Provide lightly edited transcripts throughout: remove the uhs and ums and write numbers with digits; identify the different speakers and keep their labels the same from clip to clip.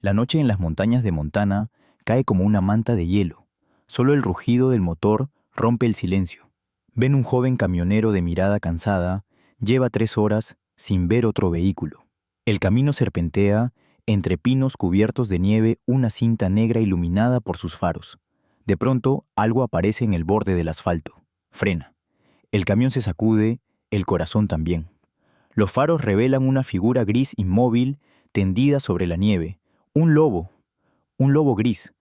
Speaker 1: La noche en las montañas de Montana cae como una manta de hielo. Solo el rugido del motor rompe el silencio. Ven un joven camionero de mirada cansada, lleva 3 horas sin ver otro vehículo. El camino serpentea entre pinos cubiertos de nieve, una cinta negra iluminada por sus faros. De pronto, algo aparece en el borde del asfalto. Frena. El camión se sacude, el corazón también. Los faros revelan una figura gris inmóvil tendida sobre la nieve. Un lobo gris.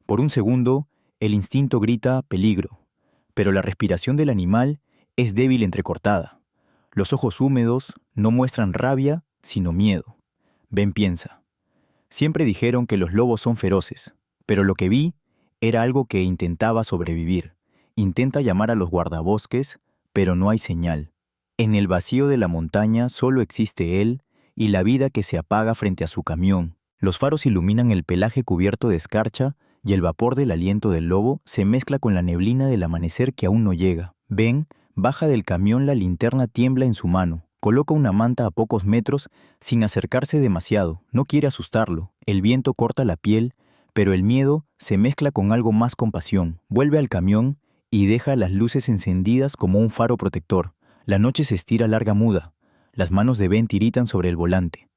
Speaker 1: Por un segundo, el instinto grita peligro, pero la respiración del animal es débil entrecortada. Los ojos húmedos no muestran rabia, sino miedo. Ben piensa. Siempre dijeron que los lobos son feroces, pero lo que vi era algo que intentaba sobrevivir. Intenta llamar a los guardabosques, pero no hay señal. En el vacío de la montaña solo existe él y la vida que se apaga frente a su camión. Los faros iluminan el pelaje cubierto de escarcha y el vapor del aliento del lobo se mezcla con la neblina del amanecer que aún no llega. Ben baja del camión, la linterna tiembla en su mano. Coloca una manta a pocos metros sin acercarse demasiado. No quiere asustarlo. El viento corta la piel, pero el miedo se mezcla con algo más compasión. Vuelve al camión y deja las luces encendidas como un faro protector. La noche se estira larga muda. Las manos de Ben tiritan sobre el volante.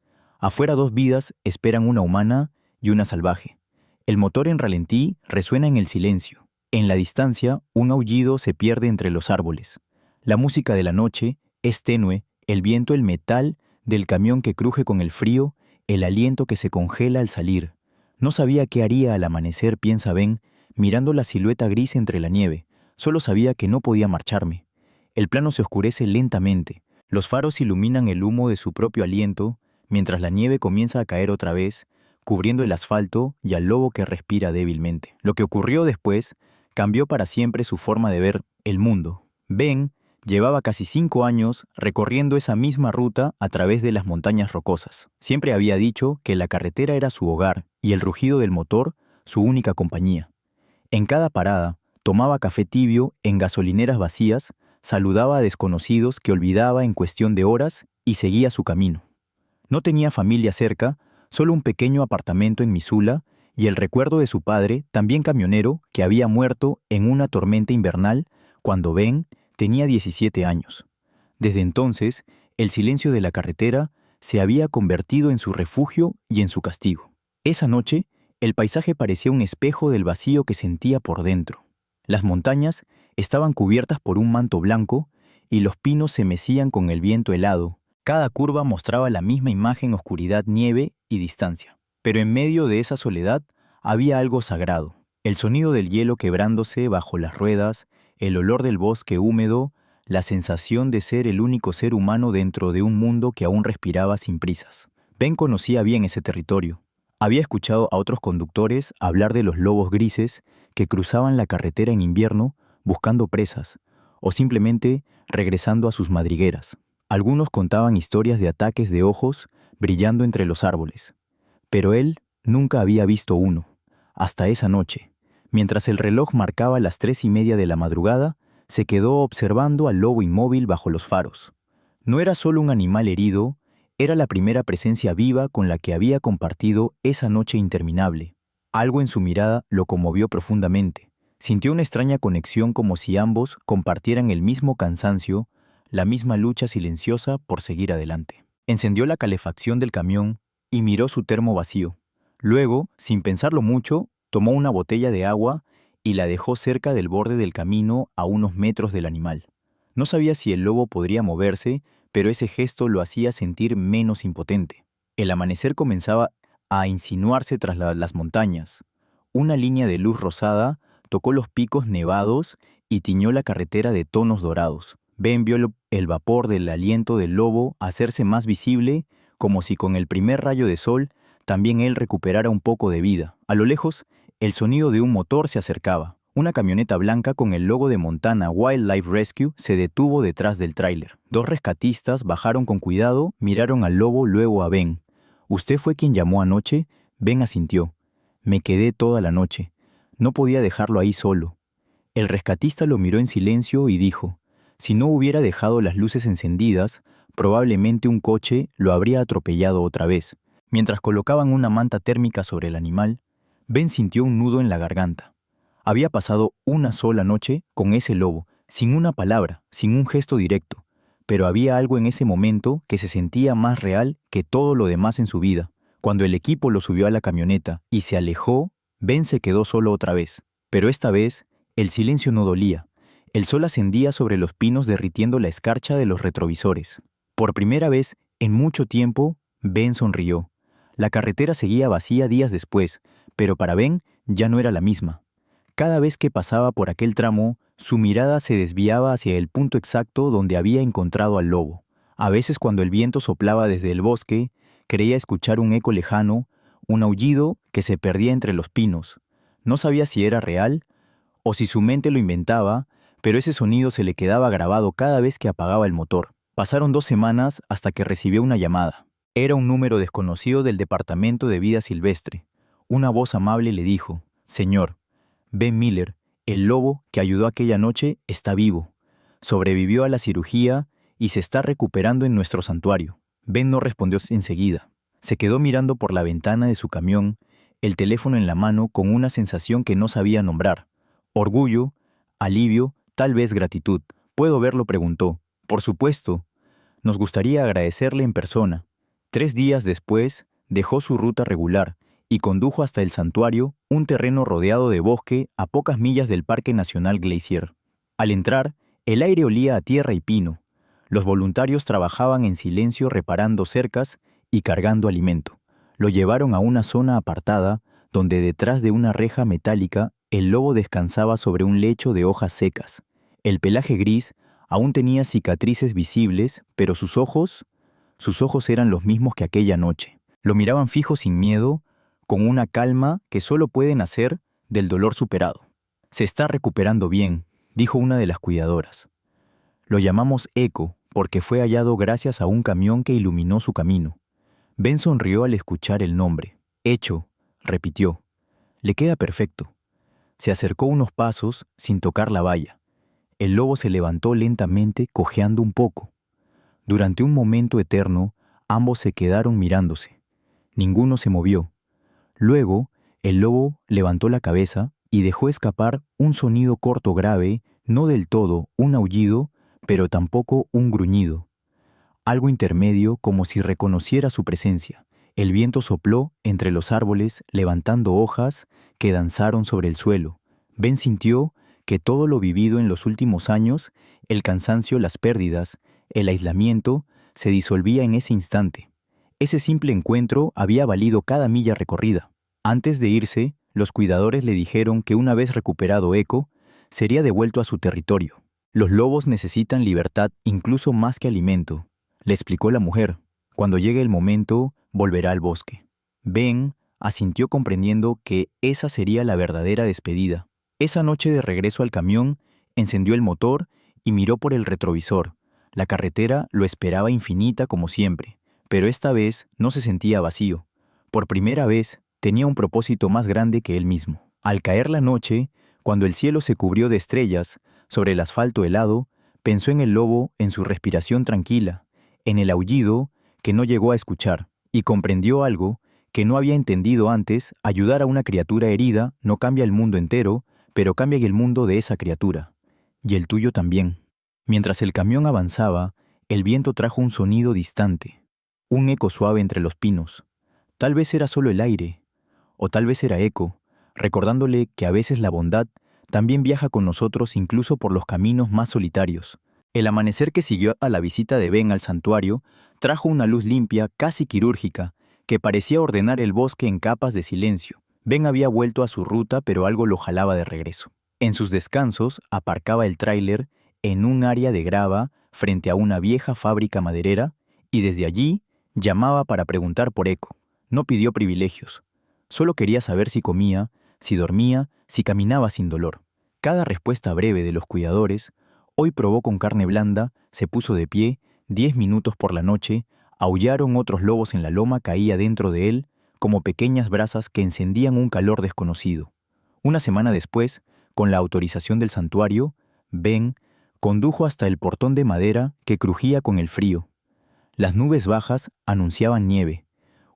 Speaker 1: Afuera 2 vidas esperan, una humana y una salvaje. El motor en ralentí resuena en el silencio. En la distancia, un aullido se pierde entre los árboles. La música de la noche es tenue, el viento, el metal del camión que cruje con el frío, el aliento que se congela al salir. No sabía qué haría al amanecer, piensa Ben, mirando la silueta gris entre la nieve. Solo sabía que no podía marcharme. El plano se oscurece lentamente. Los faros iluminan el humo de su propio aliento, mientras la nieve comienza a caer otra vez, cubriendo el asfalto y al lobo que respira débilmente. Lo que ocurrió después cambió para siempre su forma de ver el mundo. Ben llevaba casi 5 años recorriendo esa misma ruta a través de las montañas rocosas. Siempre había dicho que la carretera era su hogar y el rugido del motor su única compañía. En cada parada, tomaba café tibio en gasolineras vacías, saludaba a desconocidos que olvidaba en cuestión de horas y seguía su camino. No tenía familia cerca, solo un pequeño apartamento en Missoula y el recuerdo de su padre, también camionero, que había muerto en una tormenta invernal cuando Ben tenía 17 años. Desde entonces, el silencio de la carretera se había convertido en su refugio y en su castigo. Esa noche, el paisaje parecía un espejo del vacío que sentía por dentro. Las montañas estaban cubiertas por un manto blanco y los pinos se mecían con el viento helado. Cada curva mostraba la misma imagen: oscuridad, nieve y distancia. Pero en medio de esa soledad había algo sagrado. El sonido del hielo quebrándose bajo las ruedas, el olor del bosque húmedo, la sensación de ser el único ser humano dentro de un mundo que aún respiraba sin prisas. Ben conocía bien ese territorio. Había escuchado a otros conductores hablar de los lobos grises que cruzaban la carretera en invierno buscando presas o simplemente regresando a sus madrigueras. Algunos contaban historias de ataques de ojos brillando entre los árboles, pero él nunca había visto uno, hasta esa noche. Mientras el reloj marcaba las 3:30 de la madrugada, se quedó observando al lobo inmóvil bajo los faros. No era solo un animal herido, era la primera presencia viva con la que había compartido esa noche interminable. Algo en su mirada lo conmovió profundamente. Sintió una extraña conexión, como si ambos compartieran el mismo cansancio, la misma lucha silenciosa por seguir adelante. Encendió la calefacción del camión y miró su termo vacío. Luego, sin pensarlo mucho, tomó una botella de agua y la dejó cerca del borde del camino a unos metros del animal. No sabía si el lobo podría moverse, pero ese gesto lo hacía sentir menos impotente. El amanecer comenzaba a insinuarse tras las montañas. Una línea de luz rosada tocó los picos nevados y tiñó la carretera de tonos dorados. Ben vio el vapor del aliento del lobo hacerse más visible, como si con el primer rayo de sol también él recuperara un poco de vida. A lo lejos, el sonido de un motor se acercaba. Una camioneta blanca con el logo de Montana Wildlife Rescue se detuvo detrás del tráiler. 2 rescatistas bajaron con cuidado, miraron al lobo, luego a Ben. ¿Usted fue quien llamó anoche? Ben asintió. Me quedé toda la noche. No podía dejarlo ahí solo. El rescatista lo miró en silencio y dijo: si no hubiera dejado las luces encendidas, probablemente un coche lo habría atropellado otra vez. Mientras colocaban una manta térmica sobre el animal, Ben sintió un nudo en la garganta. Había pasado una sola noche con ese lobo, sin una palabra, sin un gesto directo, pero había algo en ese momento que se sentía más real que todo lo demás en su vida. Cuando el equipo lo subió a la camioneta y se alejó, Ben se quedó solo otra vez. Pero esta vez, el silencio no dolía. El sol ascendía sobre los pinos derritiendo la escarcha de los retrovisores. Por primera vez en mucho tiempo, Ben sonrió. La carretera seguía vacía días después, pero para Ben ya no era la misma. Cada vez que pasaba por aquel tramo, su mirada se desviaba hacia el punto exacto donde había encontrado al lobo. A veces cuando el viento soplaba desde el bosque, creía escuchar un eco lejano, un aullido que se perdía entre los pinos. No sabía si era real o si su mente lo inventaba, pero ese sonido se le quedaba grabado cada vez que apagaba el motor. Pasaron 2 semanas hasta que recibió una llamada. Era un número desconocido del Departamento de Vida Silvestre. Una voz amable le dijo: «Señor, Ben Miller, el lobo que ayudó aquella noche, está vivo. Sobrevivió a la cirugía y se está recuperando en nuestro santuario». Ben no respondió enseguida. Se quedó mirando por la ventana de su camión, el teléfono en la mano con una sensación que no sabía nombrar. Orgullo, alivio, tal vez gratitud. «¿Puedo verlo?», preguntó. «Por supuesto. Nos gustaría agradecerle en persona». 3 días después, dejó su ruta regular y condujo hasta el santuario, un terreno rodeado de bosque a pocas millas del Parque Nacional Glacier. Al entrar, el aire olía a tierra y pino. Los voluntarios trabajaban en silencio reparando cercas y cargando alimento. Lo llevaron a una zona apartada, donde detrás de una reja metálica, el lobo descansaba sobre un lecho de hojas secas. El pelaje gris aún tenía cicatrices visibles, pero sus ojos eran los mismos que aquella noche. Lo miraban fijo sin miedo, con una calma que solo puede nacer del dolor superado. «Se está recuperando bien», dijo una de las cuidadoras. «Lo llamamos Echo porque fue hallado gracias a un camión que iluminó su camino». Ben sonrió al escuchar el nombre. «Hecho», repitió. «Le queda perfecto». Se acercó unos pasos sin tocar la valla. El lobo se levantó lentamente, cojeando un poco. Durante un momento eterno, ambos se quedaron mirándose. Ninguno se movió. Luego, el lobo levantó la cabeza y dejó escapar un sonido corto grave, no del todo un aullido, pero tampoco un gruñido. Algo intermedio, como si reconociera su presencia. El viento sopló entre los árboles, levantando hojas que danzaron sobre el suelo. Ben sintió que todo lo vivido en los últimos años, el cansancio, las pérdidas, el aislamiento, se disolvía en ese instante. Ese simple encuentro había valido cada milla recorrida. Antes de irse, los cuidadores le dijeron que una vez recuperado Echo, sería devuelto a su territorio. «Los lobos necesitan libertad incluso más que alimento», le explicó la mujer. «Cuando llegue el momento, volverá al bosque». Ben asintió comprendiendo que esa sería la verdadera despedida. Esa noche de regreso al camión, encendió el motor y miró por el retrovisor. La carretera lo esperaba infinita como siempre, pero esta vez no se sentía vacío. Por primera vez, tenía un propósito más grande que él mismo. Al caer la noche, cuando el cielo se cubrió de estrellas, sobre el asfalto helado, pensó en el lobo, en su respiración tranquila, en el aullido que no llegó a escuchar, y comprendió algo que no había entendido antes: ayudar a una criatura herida no cambia el mundo entero, pero cambia el mundo de esa criatura. Y el tuyo también. Mientras el camión avanzaba, el viento trajo un sonido distante, un eco suave entre los pinos. Tal vez era solo el aire, o tal vez era Echo, recordándole que a veces la bondad también viaja con nosotros incluso por los caminos más solitarios. El amanecer que siguió a la visita de Ben al santuario trajo una luz limpia, casi quirúrgica, que parecía ordenar el bosque en capas de silencio. Ben había vuelto a su ruta, pero algo lo jalaba de regreso. En sus descansos, aparcaba el tráiler en un área de grava frente a una vieja fábrica maderera, y desde allí llamaba para preguntar por Echo. No pidió privilegios. Solo quería saber si comía, si dormía, si caminaba sin dolor. Cada respuesta breve de los cuidadores: «Hoy probó con carne blanda, se puso de pie, 10 minutos por la noche, aullaron otros lobos en la loma», caía dentro de él como pequeñas brasas que encendían un calor desconocido. Una semana después, con la autorización del santuario, Ben condujo hasta el portón de madera que crujía con el frío. Las nubes bajas anunciaban nieve.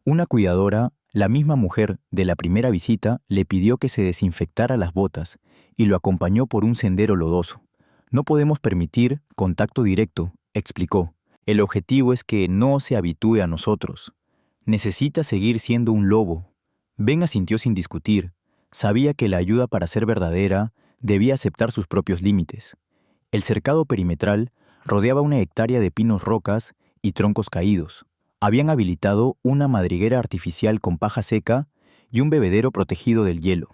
Speaker 1: Una cuidadora, la misma mujer de la primera visita, le pidió que se desinfectara las botas y lo acompañó por un sendero lodoso. No podemos permitir contacto directo, explicó. El objetivo es que no se habitúe a nosotros. Necesita seguir siendo un lobo. Ben asintió sin discutir. Sabía que la ayuda para ser verdadera debía aceptar sus propios límites. El cercado perimetral rodeaba una hectárea de pinos rocas y troncos caídos. Habían habilitado una madriguera artificial con paja seca y un bebedero protegido del hielo.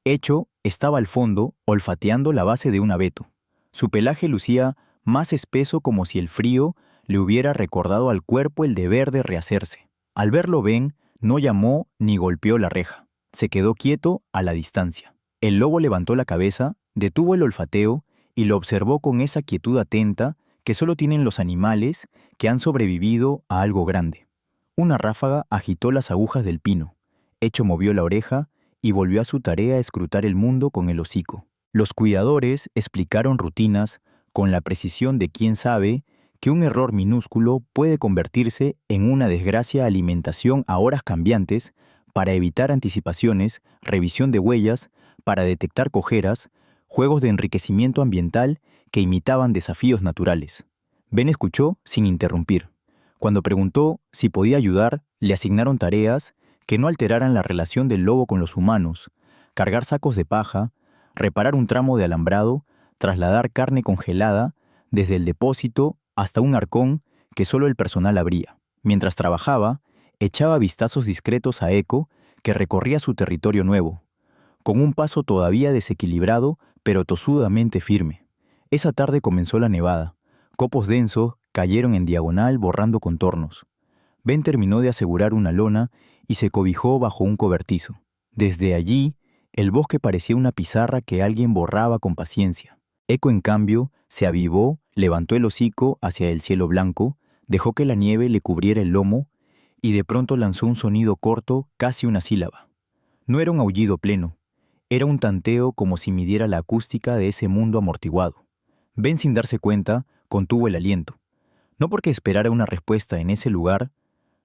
Speaker 1: Echo estaba al fondo, olfateando la base de un abeto. Su pelaje lucía más espeso, como si el frío le hubiera recordado al cuerpo el deber de rehacerse. Al verlo, Ben no llamó ni golpeó la reja. Se quedó quieto a la distancia. El lobo levantó la cabeza, detuvo el olfateo y lo observó con esa quietud atenta que solo tienen los animales que han sobrevivido a algo grande. Una ráfaga agitó las agujas del pino. Echo movió la oreja y volvió a su tarea a escrutar el mundo con el hocico. Los cuidadores explicaron rutinas con la precisión de quien sabe que un error minúsculo puede convertirse en una desgracia. Alimentación a horas cambiantes para evitar anticipaciones, revisión de huellas para detectar cojeras, juegos de enriquecimiento ambiental que imitaban desafíos naturales. Ben escuchó sin interrumpir. Cuando preguntó si podía ayudar, le asignaron tareas que no alteraran la relación del lobo con los humanos: cargar sacos de paja, reparar un tramo de alambrado, trasladar carne congelada desde el depósito hasta un arcón que solo el personal abría. Mientras trabajaba, echaba vistazos discretos a Echo, que recorría su territorio nuevo, con un paso todavía desequilibrado, pero tosudamente firme. Esa tarde comenzó la nevada. Copos densos cayeron en diagonal borrando contornos. Ben terminó de asegurar una lona y se cobijó bajo un cobertizo. Desde allí, el bosque parecía una pizarra que alguien borraba con paciencia. Echo, en cambio, se avivó, levantó el hocico hacia el cielo blanco, dejó que la nieve le cubriera el lomo y de pronto lanzó un sonido corto, casi una sílaba. No era un aullido pleno, era un tanteo como si midiera la acústica de ese mundo amortiguado. Ben, sin darse cuenta, contuvo el aliento. No porque esperara una respuesta en ese lugar,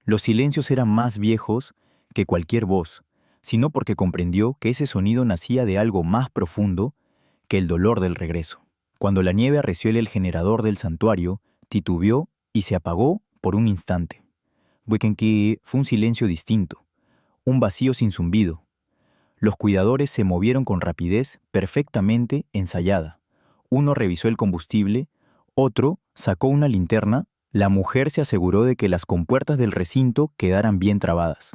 Speaker 1: los silencios eran más viejos que cualquier voz, sino porque comprendió que ese sonido nacía de algo más profundo que el dolor del regreso. Cuando la nieve arreció el generador del santuario, titubeó y se apagó por un instante. Wekenki fue un silencio distinto, un vacío sin zumbido. Los cuidadores se movieron con rapidez perfectamente ensayada. Uno revisó el combustible, otro sacó una linterna. La mujer se aseguró de que las compuertas del recinto quedaran bien trabadas.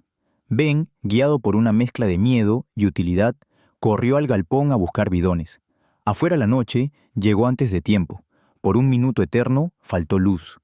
Speaker 1: Ben, guiado por una mezcla de miedo y utilidad, corrió al galpón a buscar bidones. Afuera la noche llegó antes de tiempo. Por un minuto eterno faltó luz.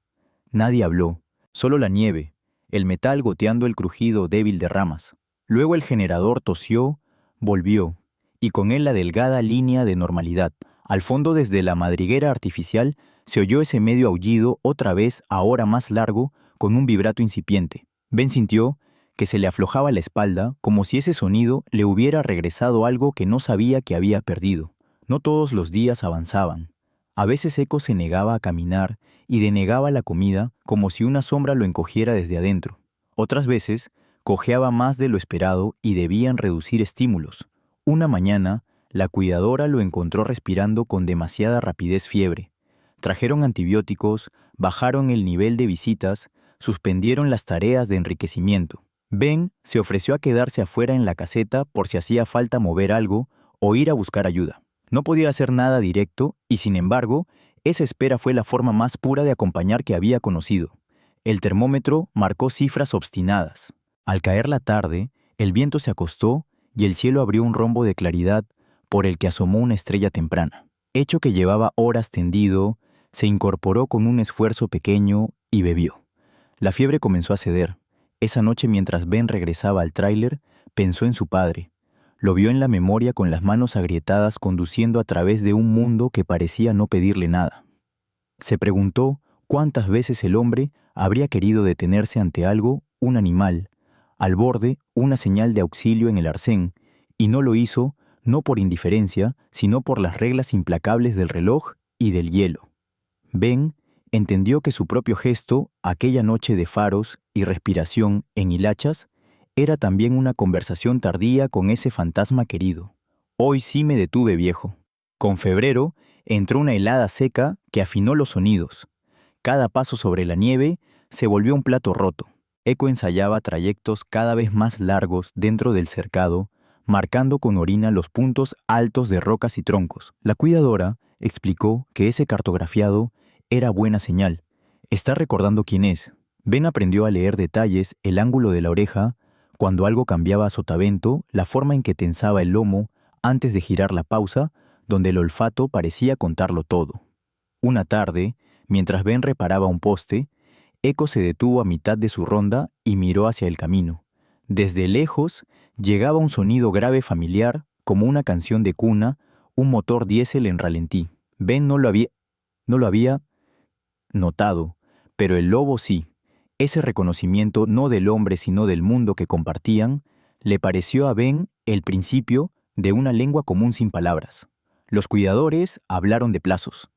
Speaker 1: Nadie habló, solo la nieve, el metal goteando el crujido débil de ramas. Luego el generador tosió, volvió, y con él la delgada línea de normalidad. Al fondo, desde la madriguera artificial, se oyó ese medio aullido, otra vez, ahora más largo, con un vibrato incipiente. Ben sintió que se le aflojaba la espalda, como si ese sonido le hubiera regresado algo que no sabía que había perdido. No todos los días avanzaban. A veces Echo se negaba a caminar y denegaba la comida, como si una sombra lo encogiera desde adentro. Otras veces, cojeaba más de lo esperado y debían reducir estímulos. Una mañana, la cuidadora lo encontró respirando con demasiada rapidez fiebre. Trajeron antibióticos, bajaron el nivel de visitas, suspendieron las tareas de enriquecimiento. Ben se ofreció a quedarse afuera en la caseta por si hacía falta mover algo o ir a buscar ayuda. No podía hacer nada directo y, sin embargo, esa espera fue la forma más pura de acompañar que había conocido. El termómetro marcó cifras obstinadas. Al caer la tarde, el viento se acostó y el cielo abrió un rombo de claridad por el que asomó una estrella temprana. Echo, que llevaba horas tendido, se incorporó con un esfuerzo pequeño y bebió. La fiebre comenzó a ceder. Esa noche, mientras Ben regresaba al tráiler, pensó en su padre. Lo vio en la memoria con las manos agrietadas, conduciendo a través de un mundo que parecía no pedirle nada. Se preguntó cuántas veces el hombre habría querido detenerse ante algo, un animal, al borde, una señal de auxilio en el arcén, y no lo hizo, no por indiferencia, sino por las reglas implacables del reloj y del hielo. Ben entendió que su propio gesto, aquella noche de faros y respiración en hilachas era también una conversación tardía con ese fantasma querido. Hoy sí me detuve, viejo. Con febrero entró una helada seca que afinó los sonidos. Cada paso sobre la nieve se volvió un plato roto. Eco ensayaba trayectos cada vez más largos dentro del cercado, marcando con orina los puntos altos de rocas y troncos. La cuidadora explicó que ese cartografiado era buena señal. Está recordando quién es. Ben aprendió a leer detalles, el ángulo de la oreja, cuando algo cambiaba a sotavento, la forma en que tensaba el lomo antes de girar la pausa, donde el olfato parecía contarlo todo. Una tarde, mientras Ben reparaba un poste, Eco se detuvo a mitad de su ronda y miró hacia el camino. Desde lejos llegaba un sonido grave familiar, como una canción de cuna, un motor diésel en ralentí. Ben no lo había notado, pero el lobo sí. Ese reconocimiento no del hombre sino del mundo que compartían, le pareció a Ben el principio de una lengua común sin palabras. Los cuidadores hablaron de plazos.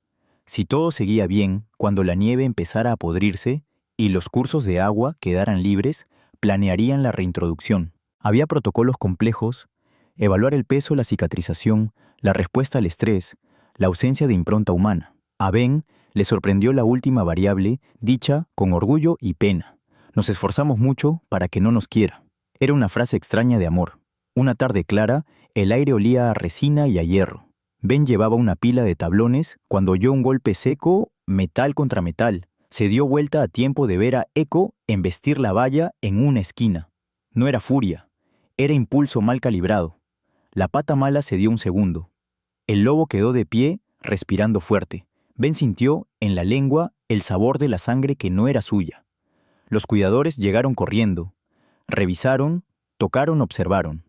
Speaker 1: Si todo seguía bien, cuando la nieve empezara a podrirse y los cursos de agua quedaran libres, planearían la reintroducción. Había protocolos complejos: evaluar el peso, la cicatrización, la respuesta al estrés, la ausencia de impronta humana. A Ben le sorprendió la última variable, dicha con orgullo y pena. Nos esforzamos mucho para que no nos quiera. Era una frase extraña de amor. Una tarde clara, el aire olía a resina y a hierro. Ben llevaba una pila de tablones cuando oyó un golpe seco, metal contra metal. Se dio vuelta a tiempo de ver a Eco embestir la valla en una esquina. No era furia, era impulso mal calibrado. La pata mala se dio un segundo. El lobo quedó de pie, respirando fuerte. Ben sintió en la lengua el sabor de la sangre que no era suya. Los cuidadores llegaron corriendo. Revisaron, tocaron, observaron.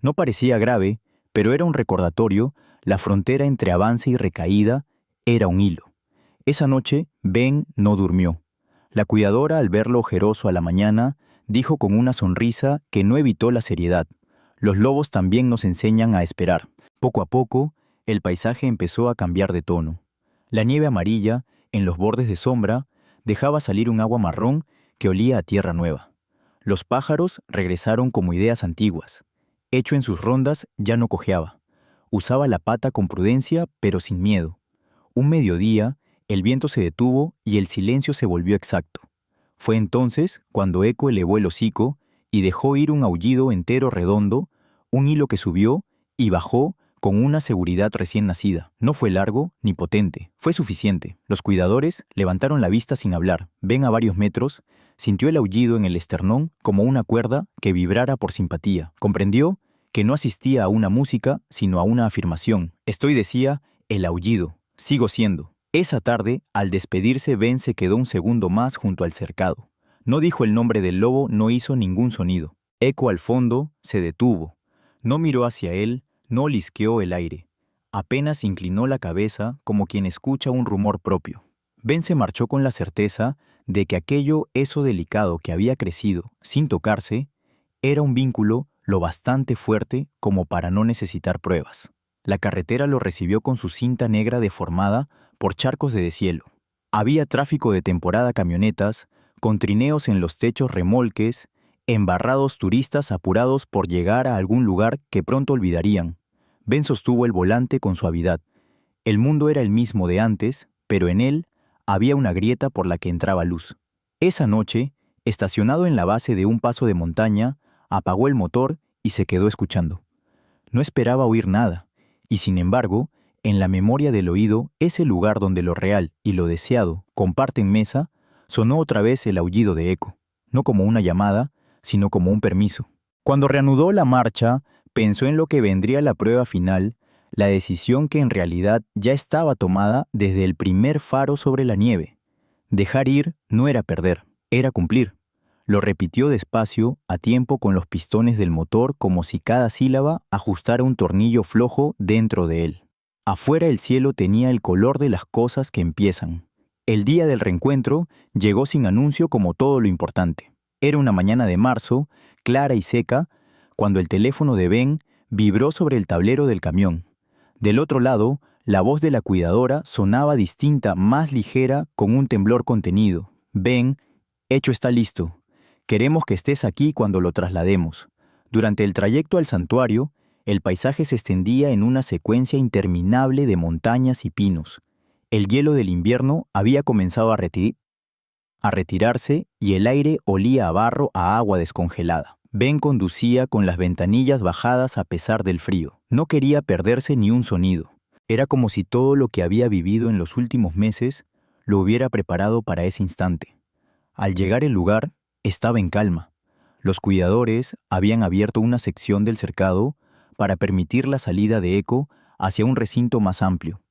Speaker 1: No parecía grave, pero era un recordatorio. La frontera entre avance y recaída era un hilo. Esa noche, Ben no durmió. La cuidadora, al verlo ojeroso a la mañana, dijo con una sonrisa que no evitó la seriedad: los lobos también nos enseñan a esperar. Poco a poco, el paisaje empezó a cambiar de tono. La nieve amarilla, en los bordes de sombra, dejaba salir un agua marrón que olía a tierra nueva. Los pájaros regresaron como ideas antiguas. Hecho en sus rondas, ya no cojeaba. Usaba la pata con prudencia, pero sin miedo. Un mediodía, el viento se detuvo y el silencio se volvió exacto. Fue entonces cuando Eco elevó el hocico y dejó ir un aullido entero redondo, un hilo que subió y bajó con una seguridad recién nacida. No fue largo ni potente, fue suficiente. Los cuidadores levantaron la vista sin hablar. Ben, a varios metros, sintió el aullido en el esternón como una cuerda que vibrara por simpatía. Comprendió que no asistía a una música, sino a una afirmación. Estoy, decía, el aullido. Sigo siendo. Esa tarde, al despedirse, Ben se quedó un segundo más junto al cercado. No dijo el nombre del lobo, no hizo ningún sonido. Eco, al fondo, se detuvo. No miró hacia él, no lisqueó el aire. Apenas inclinó la cabeza como quien escucha un rumor propio. Ben se marchó con la certeza de que eso delicado que había crecido sin tocarse, era un vínculo lo bastante fuerte como para no necesitar pruebas. La carretera lo recibió con su cinta negra deformada por charcos de deshielo. Había tráfico de temporada, camionetas, con trineos en los techos, remolques, embarrados turistas apurados por llegar a algún lugar que pronto olvidarían. Ben sostuvo el volante con suavidad. El mundo era el mismo de antes, pero en él había una grieta por la que entraba luz. Esa noche, estacionado en la base de un paso de montaña, apagó el motor y se quedó escuchando. No esperaba oír nada, y sin embargo, en la memoria del oído, ese lugar donde lo real y lo deseado comparten mesa, sonó otra vez el aullido de Eco, no como una llamada, sino como un permiso. Cuando reanudó la marcha, pensó en lo que vendría la prueba final, la decisión que en realidad ya estaba tomada desde el primer faro sobre la nieve. Dejar ir no era perder, era cumplir. Lo repitió despacio, a tiempo, con los pistones del motor, como si cada sílaba ajustara un tornillo flojo dentro de él. Afuera el cielo tenía el color de las cosas que empiezan. El día del reencuentro llegó sin anuncio, como todo lo importante. Era una mañana de marzo, clara y seca, cuando el teléfono de Ben vibró sobre el tablero del camión. Del otro lado, la voz de la cuidadora sonaba distinta, más ligera, con un temblor contenido. Ben, hecho está listo. Queremos que estés aquí cuando lo traslademos. Durante el trayecto al santuario, el paisaje se extendía en una secuencia interminable de montañas y pinos. El hielo del invierno había comenzado a retirarse y el aire olía a barro a agua descongelada. Ben conducía con las ventanillas bajadas a pesar del frío. No quería perderse ni un sonido. Era como si todo lo que había vivido en los últimos meses lo hubiera preparado para ese instante. Al llegar al lugar, estaba en calma. Los cuidadores habían abierto una sección del cercado para permitir la salida de Eco hacia un recinto más amplio.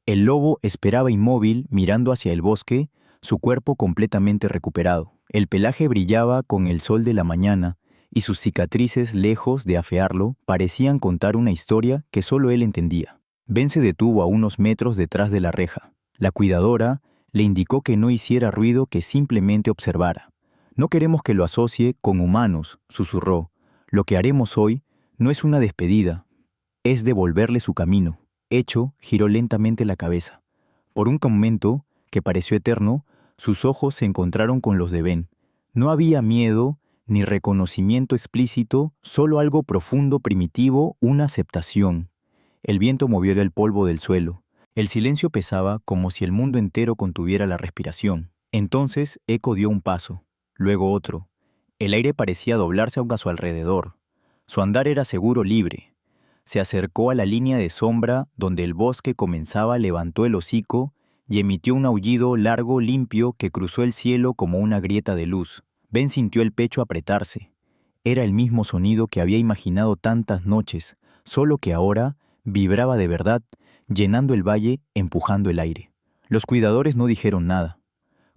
Speaker 1: El lobo esperaba inmóvil mirando hacia el bosque, su cuerpo completamente recuperado. El pelaje brillaba con el sol de la mañana y sus cicatrices, lejos de afearlo, parecían contar una historia que solo él entendía. Ben se detuvo a unos metros detrás de la reja. La cuidadora le indicó que no hiciera ruido, que simplemente observara. No queremos que lo asocie con humanos, susurró. Lo que haremos hoy no es una despedida, es devolverle su camino. Hecho giró lentamente la cabeza. Por un momento, que pareció eterno, sus ojos se encontraron con los de Ben. No había miedo ni reconocimiento explícito, solo algo profundo, primitivo, una aceptación. El viento movió el polvo del suelo. El silencio pesaba como si el mundo entero contuviera la respiración. Entonces Eco dio un paso, luego otro. El aire parecía doblarse a su alrededor. Su andar era seguro, libre. Se acercó a la línea de sombra donde el bosque comenzaba, levantó el hocico y emitió un aullido largo, limpio, que cruzó el cielo como una grieta de luz. Ben sintió el pecho apretarse. Era el mismo sonido que había imaginado tantas noches, solo que ahora vibraba de verdad, llenando el valle, empujando el aire. Los cuidadores no dijeron nada.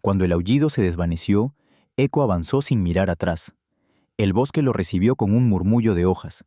Speaker 1: Cuando el aullido se desvaneció, Eco avanzó sin mirar atrás. El bosque lo recibió con un murmullo de hojas.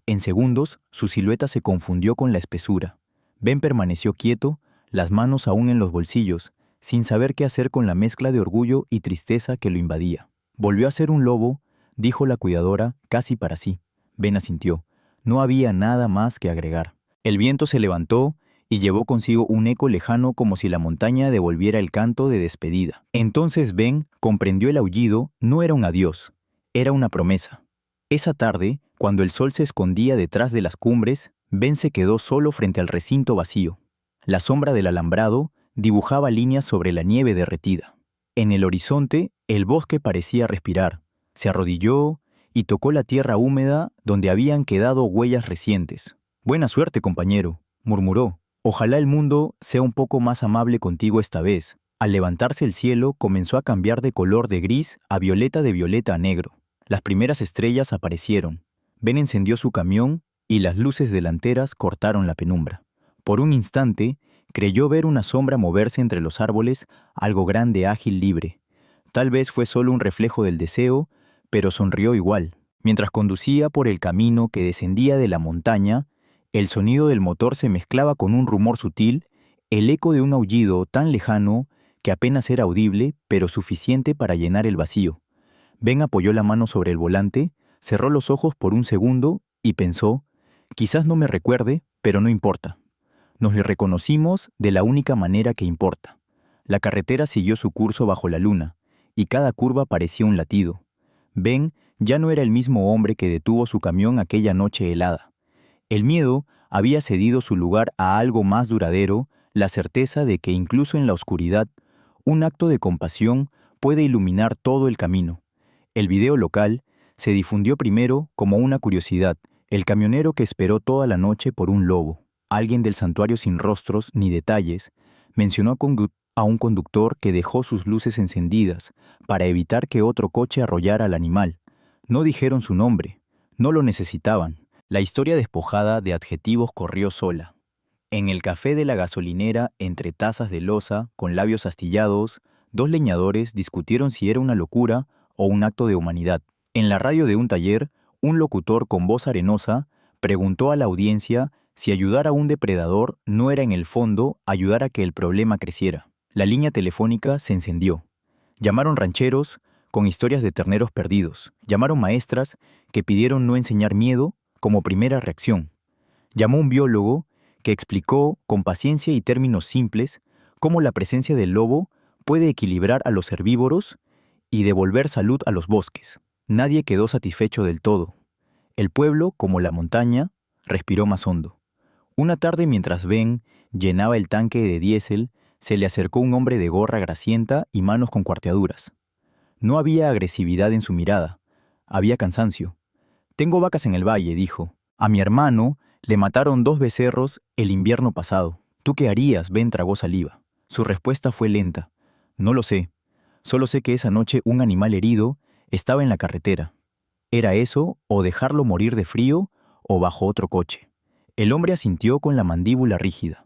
Speaker 1: En segundos, su silueta se confundió con la espesura. Ben permaneció quieto, las manos aún en los bolsillos, sin saber qué hacer con la mezcla de orgullo y tristeza que lo invadía. Volvió a ser un lobo, dijo la cuidadora, casi para sí. Ben asintió. No había nada más que agregar. El viento se levantó y llevó consigo un eco lejano, como si la montaña devolviera el canto de despedida. Entonces Ben comprendió: el aullido no era un adiós, era una promesa. Esa tarde, cuando el sol se escondía detrás de las cumbres, Ben se quedó solo frente al recinto vacío. La sombra del alambrado dibujaba líneas sobre la nieve derretida. En el horizonte, el bosque parecía respirar. Se arrodilló y tocó la tierra húmeda donde habían quedado huellas recientes. «Buena suerte, compañero», murmuró. «Ojalá el mundo sea un poco más amable contigo esta vez». Al levantarse, el cielo comenzó a cambiar de color de gris a violeta a negro. Las primeras estrellas aparecieron. Ben encendió su camión y las luces delanteras cortaron la penumbra. Por un instante, creyó ver una sombra moverse entre los árboles, algo grande, ágil, libre. Tal vez fue solo un reflejo del deseo, pero sonrió igual. Mientras conducía por el camino que descendía de la montaña, el sonido del motor se mezclaba con un rumor sutil, el eco de un aullido tan lejano que apenas era audible, pero suficiente para llenar el vacío. Ben apoyó la mano sobre el volante, cerró los ojos por un segundo y pensó: quizás no me recuerde, pero no importa. Nos le reconocimos de la única manera que importa. La carretera siguió su curso bajo la luna, y cada curva parecía un latido. Ben ya no era el mismo hombre que detuvo su camión aquella noche helada. El miedo había cedido su lugar a algo más duradero, la certeza de que incluso en la oscuridad, un acto de compasión puede iluminar todo el camino. El video local se difundió primero como una curiosidad: el camionero que esperó toda la noche por un lobo. Alguien del santuario, sin rostros ni detalles, mencionó a un conductor que dejó sus luces encendidas para evitar que otro coche arrollara al animal. No dijeron su nombre, no lo necesitaban. La historia, despojada de adjetivos, corrió sola. En el café de la gasolinera, entre tazas de loza, con labios astillados, dos leñadores discutieron si era una locura o un acto de humanidad. En la radio de un taller, un locutor con voz arenosa preguntó a la audiencia si ayudar a un depredador no era en el fondo ayudar a que el problema creciera. La línea telefónica se encendió. Llamaron rancheros con historias de terneros perdidos. Llamaron maestras que pidieron no enseñar miedo como primera reacción. Llamó un biólogo que explicó con paciencia y términos simples cómo la presencia del lobo puede equilibrar a los herbívoros, y devolver salud a los bosques. Nadie quedó satisfecho del todo. El pueblo, como la montaña, respiró más hondo. Una tarde, mientras Ben llenaba el tanque de diésel, se le acercó un hombre de gorra grasienta y manos con cuarteaduras. No había agresividad en su mirada, había cansancio. «Tengo vacas en el valle», dijo. «A mi hermano le mataron 2 becerros el invierno pasado. ¿Tú qué harías?». Ben tragó saliva. Su respuesta fue lenta. «No lo sé. Solo sé que esa noche un animal herido estaba en la carretera. Era eso, o dejarlo morir de frío, o bajo otro coche». El hombre asintió con la mandíbula rígida.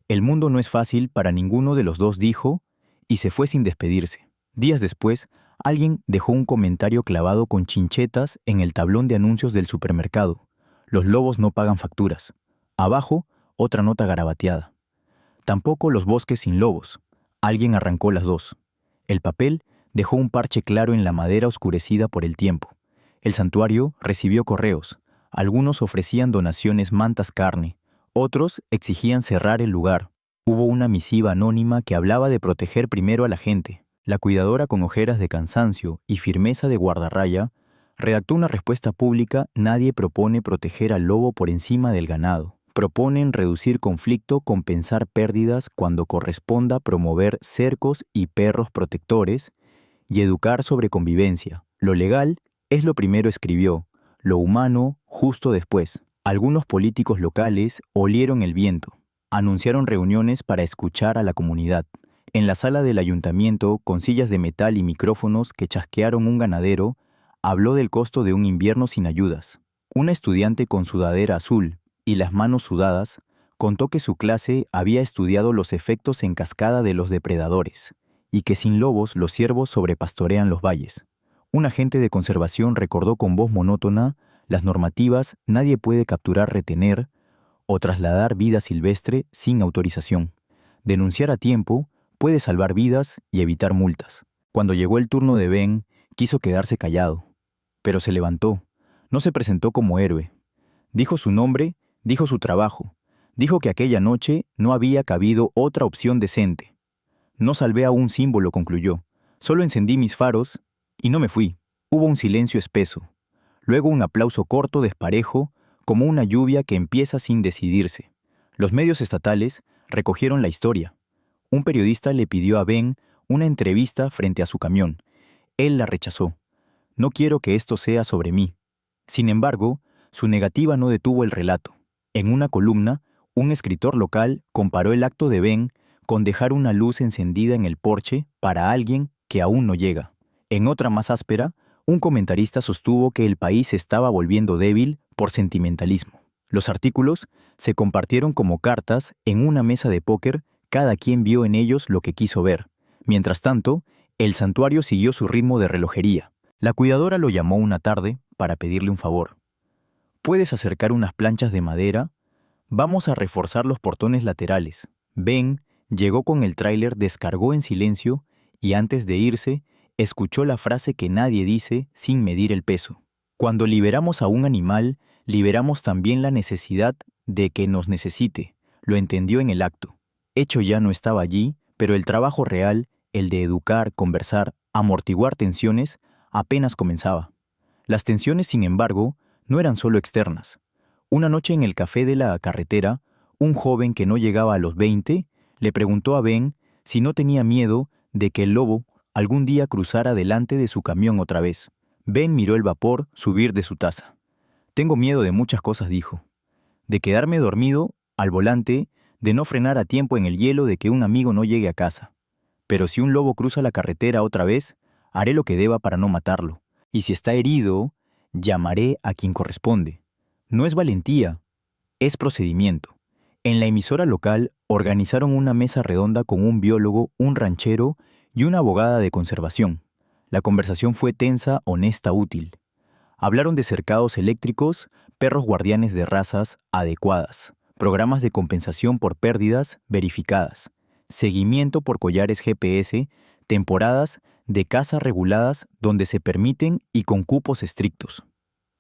Speaker 1: «El mundo no es fácil para ninguno de los dos», dijo, y se fue sin despedirse. Días después, alguien dejó un comentario clavado con chinchetas en el tablón de anuncios del supermercado. «Los lobos no pagan facturas». Abajo, otra nota garabateada. «Tampoco los bosques sin lobos». Alguien arrancó las dos. El papel dejó un parche claro en la madera oscurecida por el tiempo. El santuario recibió correos. Algunos ofrecían donaciones mantas carne, otros exigían cerrar el lugar. Hubo una misiva anónima que hablaba de proteger primero a la gente. La cuidadora, con ojeras de cansancio y firmeza de guardarraya, redactó una respuesta pública: «Nadie propone proteger al lobo por encima del ganado. Proponen reducir conflicto, compensar pérdidas cuando corresponda, promover cercos y perros protectores y educar sobre convivencia. Lo legal es lo primero», escribió, «lo humano justo después». Algunos políticos locales olieron el viento. Anunciaron reuniones para escuchar a la comunidad. En la sala del ayuntamiento, con sillas de metal y micrófonos que chasquearon un ganadero, habló del costo de un invierno sin ayudas. Una estudiante con sudadera azul y las manos sudadas contó que su clase había estudiado los efectos en cascada de los depredadores y que sin lobos los ciervos sobrepastorean los valles. Un agente de conservación recordó con voz monótona las normativas: nadie puede capturar, retener o trasladar vida silvestre sin autorización. Denunciar a tiempo puede salvar vidas y evitar multas. Cuando llegó el turno de Ben, quiso quedarse callado, pero se levantó. No se presentó como héroe. Dijo su nombre, dijo su trabajo, dijo que aquella noche no había cabido otra opción decente. «No salvé a un símbolo», concluyó. «Solo encendí mis faros y no me fui». Hubo un silencio espeso. Luego un aplauso corto, desparejo, como una lluvia que empieza sin decidirse. Los medios estatales recogieron la historia. Un periodista le pidió a Ben una entrevista frente a su camión. Él la rechazó. «No quiero que esto sea sobre mí». Sin embargo, su negativa no detuvo el relato. En una columna, un escritor local comparó el acto de Ben con dejar una luz encendida en el porche para alguien que aún no llega. En otra más áspera, un comentarista sostuvo que el país se estaba volviendo débil por sentimentalismo. Los artículos se compartieron como cartas en una mesa de póker, cada quien vio en ellos lo que quiso ver. Mientras tanto, el santuario siguió su ritmo de relojería. La cuidadora lo llamó una tarde para pedirle un favor. «¿Puedes acercar unas planchas de madera? Vamos a reforzar los portones laterales». Ben llegó con el tráiler, descargó en silencio y antes de irse, escuchó la frase que nadie dice sin medir el peso. «Cuando liberamos a un animal, liberamos también la necesidad de que nos necesite». Lo entendió en el acto. Hecho ya no estaba allí, pero el trabajo real, el de educar, conversar, amortiguar tensiones, apenas comenzaba. Las tensiones, sin embargo, no eran solo externas. Una noche en el café de la carretera, un joven que no llegaba a los 20 le preguntó a Ben si no tenía miedo de que el lobo algún día cruzara delante de su camión otra vez. Ben miró el vapor subir de su taza. «Tengo miedo de muchas cosas», dijo. «De quedarme dormido al volante, de no frenar a tiempo en el hielo, de que un amigo no llegue a casa. Pero si un lobo cruza la carretera otra vez, haré lo que deba para no matarlo. Y si está herido, llamaré a quien corresponde. No es valentía, es procedimiento». En la emisora local organizaron una mesa redonda con un biólogo, un ranchero y una abogada de conservación. La conversación fue tensa, honesta, útil. Hablaron de cercados eléctricos, perros guardianes de razas adecuadas, programas de compensación por pérdidas verificadas, seguimiento por collares GPS, temporadas de caza reguladas donde se permiten y con cupos estrictos.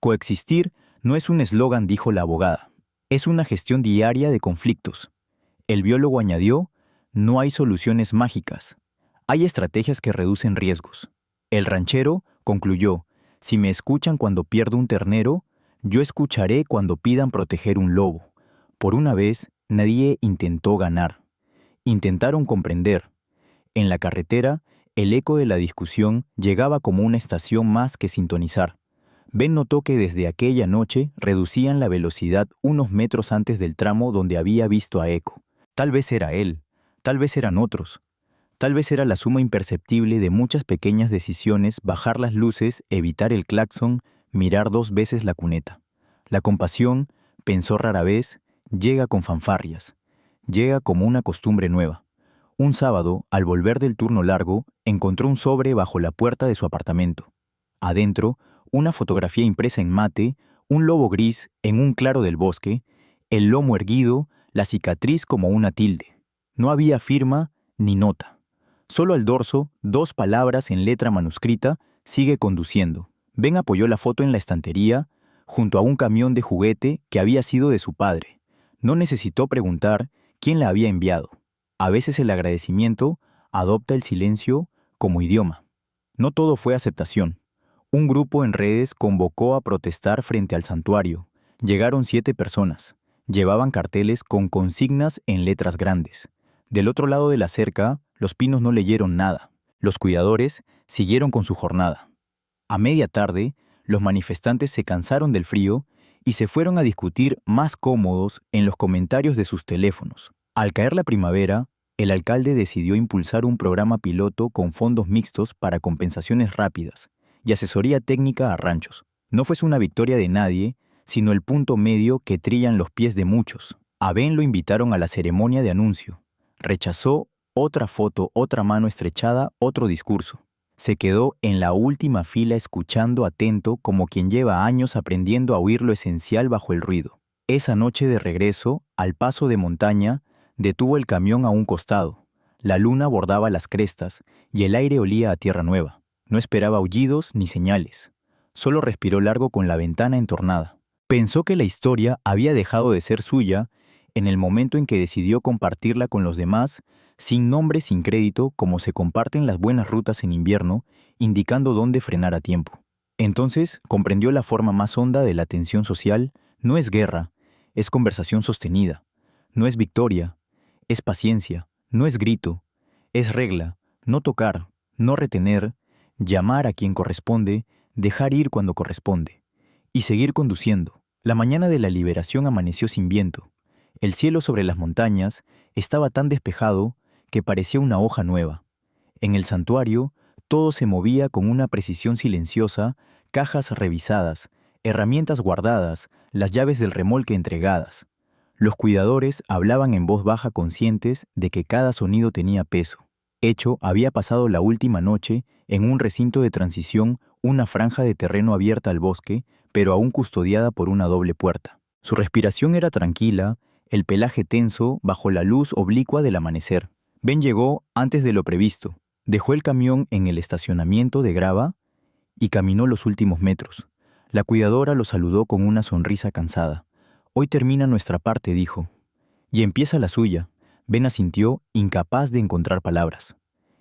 Speaker 1: «Coexistir no es un eslogan», dijo la abogada. «Es una gestión diaria de conflictos». El biólogo añadió: «No hay soluciones mágicas. Hay estrategias que reducen riesgos». El ranchero concluyó: si me escuchan cuando pierdo un ternero, yo escucharé cuando pidan proteger un lobo. Por una vez, nadie intentó ganar. Intentaron comprender. En la carretera, el eco de la discusión llegaba como una estación más que sintonizar. Ben notó que desde aquella noche reducían la velocidad unos metros antes del tramo donde había visto a Eco. Tal vez era él, tal vez eran otros. Tal vez era la suma imperceptible de muchas pequeñas decisiones: bajar las luces, evitar el claxon, mirar 2 veces la cuneta. La compasión, pensó rara vez, llega con fanfarrias. Llega como una costumbre nueva. Un sábado, al volver del turno largo, encontró un sobre bajo la puerta de su apartamento. Adentro, una fotografía impresa en mate, un lobo gris en un claro del bosque, el lomo erguido, la cicatriz como una tilde. No había firma ni nota. Solo al dorso, 2 palabras en letra manuscrita: sigue conduciendo. Ben apoyó la foto en la estantería, junto a un camión de juguete que había sido de su padre. No necesitó preguntar quién la había enviado. A veces el agradecimiento adopta el silencio como idioma. No todo fue aceptación. Un grupo en redes convocó a protestar frente al santuario. Llegaron 7 personas. Llevaban carteles con consignas en letras grandes. Del otro lado de la cerca, los pinos no leyeron nada. Los cuidadores siguieron con su jornada. A media tarde, los manifestantes se cansaron del frío y se fueron a discutir más cómodos en los comentarios de sus teléfonos. Al caer la primavera, el alcalde decidió impulsar un programa piloto con fondos mixtos para compensaciones rápidas y asesoría técnica a ranchos. No fue una victoria de nadie, sino el punto medio que trillan los pies de muchos. A Ben lo invitaron a la ceremonia de anuncio. Rechazó: otra foto, otra mano estrechada, otro discurso. Se quedó en la última fila escuchando atento, como quien lleva años aprendiendo a oír lo esencial bajo el ruido. Esa noche de regreso, al paso de montaña, detuvo el camión a un costado. La luna bordaba las crestas y el aire olía a tierra nueva. No esperaba aullidos ni señales. Solo respiró largo con la ventana entornada. Pensó que la historia había dejado de ser suya en el momento en que decidió compartirla con los demás, sin nombre, sin crédito, como se comparten las buenas rutas en invierno, indicando dónde frenar a tiempo. Entonces comprendió la forma más honda de la tensión social: no es guerra, es conversación sostenida. No es victoria, es paciencia. No es grito, es regla: no tocar, no retener, llamar a quien corresponde, dejar ir cuando corresponde. Y seguir conduciendo. La mañana de la liberación amaneció sin viento. El cielo sobre las montañas estaba tan despejado que parecía una hoja nueva. En el santuario, todo se movía con una precisión silenciosa: cajas revisadas, herramientas guardadas, las llaves del remolque entregadas. Los cuidadores hablaban en voz baja, conscientes de que cada sonido tenía peso. Echo había pasado la última noche en un recinto de transición, una franja de terreno abierta al bosque, pero aún custodiada por una doble puerta. Su respiración era tranquila, el pelaje tenso bajo la luz oblicua del amanecer. Ben llegó antes de lo previsto. Dejó el camión en el estacionamiento de grava y caminó los últimos metros. La cuidadora lo saludó con una sonrisa cansada. Hoy termina nuestra parte, dijo. Y empieza la suya. Ben asintió, incapaz de encontrar palabras.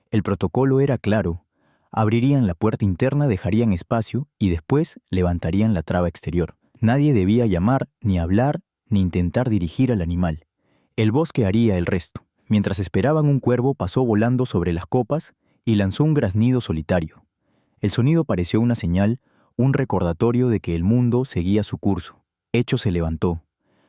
Speaker 1: El protocolo era claro. Abrirían la puerta interna, dejarían espacio y después levantarían la traba exterior. Nadie debía llamar, ni hablar, ni intentar dirigir al animal. El bosque haría el resto. Mientras esperaban, un cuervo pasó volando sobre las copas y lanzó un graznido solitario. El sonido pareció una señal, un recordatorio de que el mundo seguía su curso. Echo se levantó.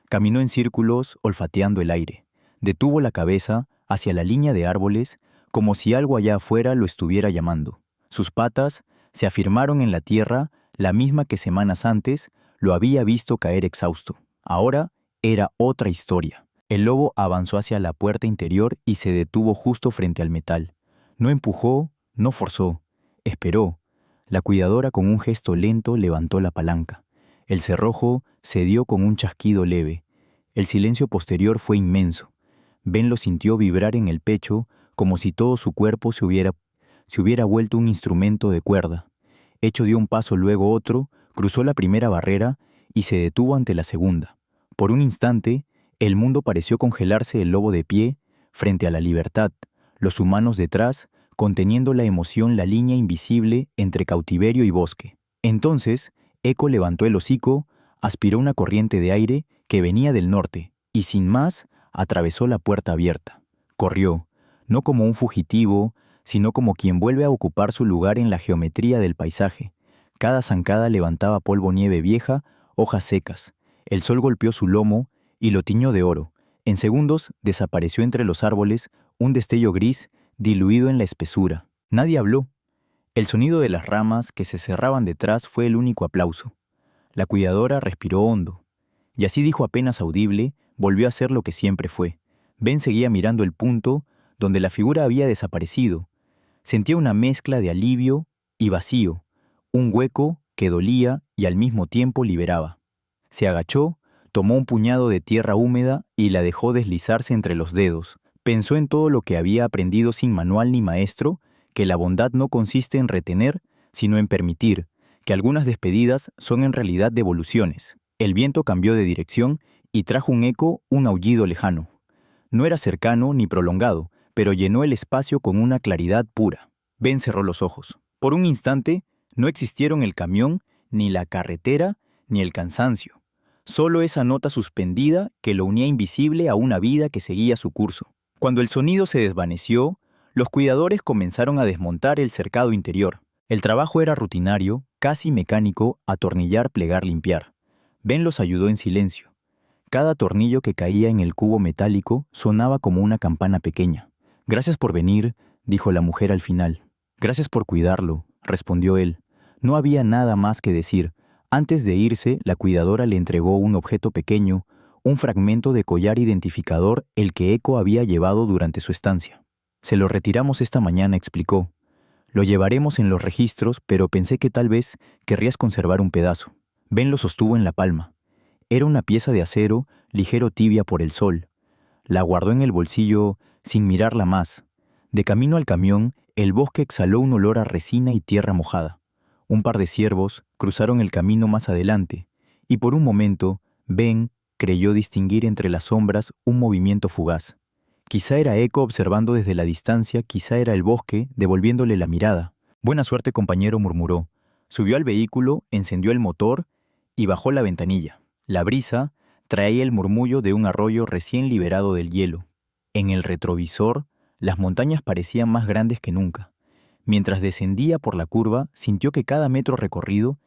Speaker 1: Caminó en círculos, olfateando el aire. Detuvo la cabeza hacia la línea de árboles, como si algo allá afuera lo estuviera llamando. Sus patas se afirmaron en la tierra, la misma que semanas antes lo había visto caer exhausto. Ahora era otra historia. El lobo avanzó hacia la puerta interior y se detuvo justo frente al metal. No empujó, no forzó, esperó. La cuidadora, con un gesto lento, levantó la palanca. El cerrojo cedió con un chasquido leve. El silencio posterior fue inmenso. Ben lo sintió vibrar en el pecho, como si todo su cuerpo se hubiera vuelto un instrumento de cuerda. Echo dio un paso, luego otro, cruzó la primera barrera y se detuvo ante la segunda. Por un instante, el mundo pareció congelarse. El lobo de pie, frente a la libertad, los humanos detrás, conteniendo la emoción la línea invisible entre cautiverio y bosque. Entonces, Eco levantó el hocico, aspiró una corriente de aire que venía del norte y sin más atravesó la puerta abierta. Corrió, no como un fugitivo, sino como quien vuelve a ocupar su lugar en la geometría del paisaje. Cada zancada levantaba polvo nieve vieja, hojas secas. El sol golpeó su lomo y lo tiñó de oro. En segundos desapareció entre los árboles un destello gris diluido en la espesura. Nadie habló. El sonido de las ramas que se cerraban detrás fue el único aplauso. La cuidadora respiró hondo. Y así dijo apenas audible, volvió a ser lo que siempre fue. Ben seguía mirando el punto donde la figura había desaparecido. Sentía una mezcla de alivio y vacío, un hueco que dolía y al mismo tiempo liberaba. Se agachó, tomó un puñado de tierra húmeda y la dejó deslizarse entre los dedos. Pensó en todo lo que había aprendido sin manual ni maestro, que la bondad no consiste en retener, sino en permitir, que algunas despedidas son en realidad devoluciones. El viento cambió de dirección y trajo un eco, un aullido lejano. No era cercano ni prolongado, pero llenó el espacio con una claridad pura. Ben cerró los ojos. Por un instante, no existieron el camión, ni la carretera, ni el cansancio. Solo esa nota suspendida que lo unía invisible a una vida que seguía su curso. Cuando el sonido se desvaneció, los cuidadores comenzaron a desmontar el cercado interior. El trabajo era rutinario, casi mecánico, atornillar, plegar, limpiar. Ben los ayudó en silencio. Cada tornillo que caía en el cubo metálico sonaba como una campana pequeña. «Gracias por venir», dijo la mujer al final. «Gracias por cuidarlo», respondió él. No había nada más que decir. Antes de irse, la cuidadora le entregó un objeto pequeño, un fragmento de collar identificador el que Eco había llevado durante su estancia. «Se lo retiramos esta mañana», explicó. «Lo llevaremos en los registros, pero pensé que tal vez querrías conservar un pedazo». Ben lo sostuvo en la palma. Era una pieza de acero, ligero tibia por el sol. La guardó en el bolsillo sin mirarla más. De camino al camión, el bosque exhaló un olor a resina y tierra mojada. Un par de ciervos cruzaron el camino más adelante, y por un momento, Ben creyó distinguir entre las sombras un movimiento fugaz. Quizá era Eco observando desde la distancia, quizá era el bosque devolviéndole la mirada. «Buena suerte, compañero», murmuró. Subió al vehículo, encendió el motor y bajó la ventanilla. La brisa traía el murmullo de un arroyo recién liberado del hielo. En el retrovisor, las montañas parecían más grandes que nunca. Mientras descendía por la curva, sintió que cada metro recorrido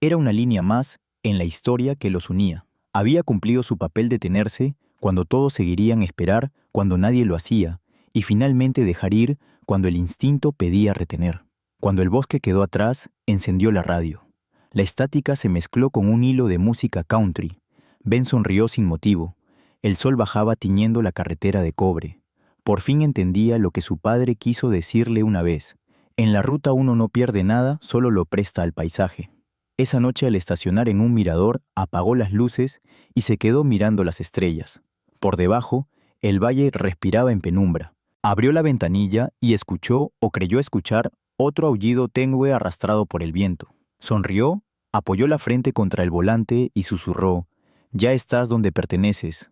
Speaker 1: era una línea más en la historia que los unía. Había cumplido su papel de detenerse cuando todos seguirían esperar, cuando nadie lo hacía, y finalmente dejar ir cuando el instinto pedía retener. Cuando el bosque quedó atrás, encendió la radio. La estática se mezcló con un hilo de música country. Ben sonrió sin motivo. El sol bajaba tiñendo la carretera de cobre. Por fin entendía lo que su padre quiso decirle una vez. En la ruta uno no pierde nada, solo lo presta al paisaje. Esa noche, al estacionar en un mirador, apagó las luces y se quedó mirando las estrellas. Por debajo, el valle respiraba en penumbra. Abrió la ventanilla y escuchó, o creyó escuchar, otro aullido tenue arrastrado por el viento. Sonrió, apoyó la frente contra el volante y susurró: «Ya estás donde perteneces,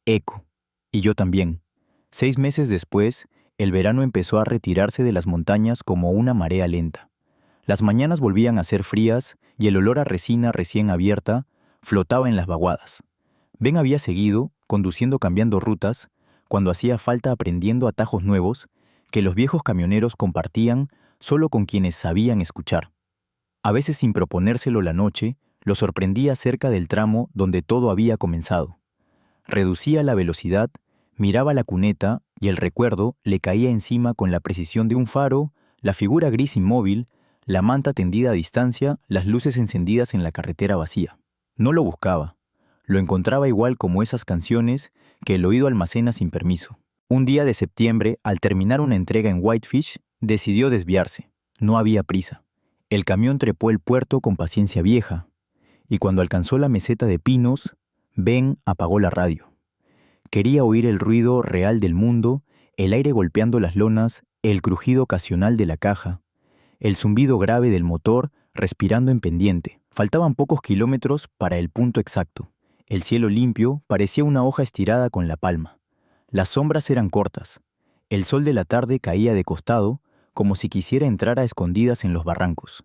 Speaker 1: Eco. Y yo también». 6 meses después, el verano empezó a retirarse de las montañas como una marea lenta. Las mañanas volvían a ser frías y el olor a resina recién abierta flotaba en las vaguadas. Ben había seguido, conduciendo cambiando rutas, cuando hacía falta aprendiendo atajos nuevos que los viejos camioneros compartían solo con quienes sabían escuchar. A veces, sin proponérselo la noche, lo sorprendía cerca del tramo donde todo había comenzado. Reducía la velocidad, miraba la cuneta y el recuerdo le caía encima con la precisión de un faro, la figura gris inmóvil, la manta tendida a distancia, las luces encendidas en la carretera vacía. No lo buscaba. Lo encontraba igual como esas canciones que el oído almacena sin permiso. Un día de septiembre, al terminar una entrega en Whitefish, decidió desviarse. No había prisa. El camión trepó el puerto con paciencia vieja, y cuando alcanzó la meseta de pinos, Ben apagó la radio. Quería oír el ruido real del mundo, el aire golpeando las lonas, el crujido ocasional de la caja, el zumbido grave del motor respirando en pendiente. Faltaban pocos kilómetros para el punto exacto. El cielo limpio parecía una hoja estirada con la palma. Las sombras eran cortas. El sol de la tarde caía de costado, como si quisiera entrar a escondidas en los barrancos.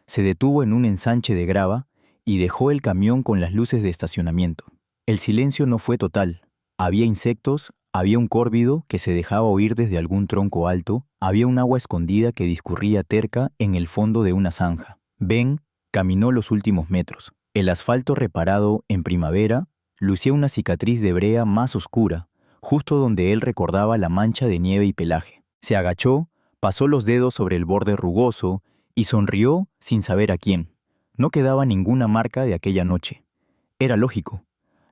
Speaker 1: Se detuvo en un ensanche de grava y dejó el camión con las luces de estacionamiento. El silencio no fue total. Había insectos, había un córvido que se dejaba oír desde algún tronco alto, había un agua escondida que discurría terca en el fondo de una zanja. Ben caminó los últimos metros. El asfalto reparado en primavera lucía una cicatriz de brea más oscura, justo donde él recordaba la mancha de nieve y pelaje. Se agachó, pasó los dedos sobre el borde rugoso y sonrió sin saber a quién. No quedaba ninguna marca de aquella noche. Era lógico.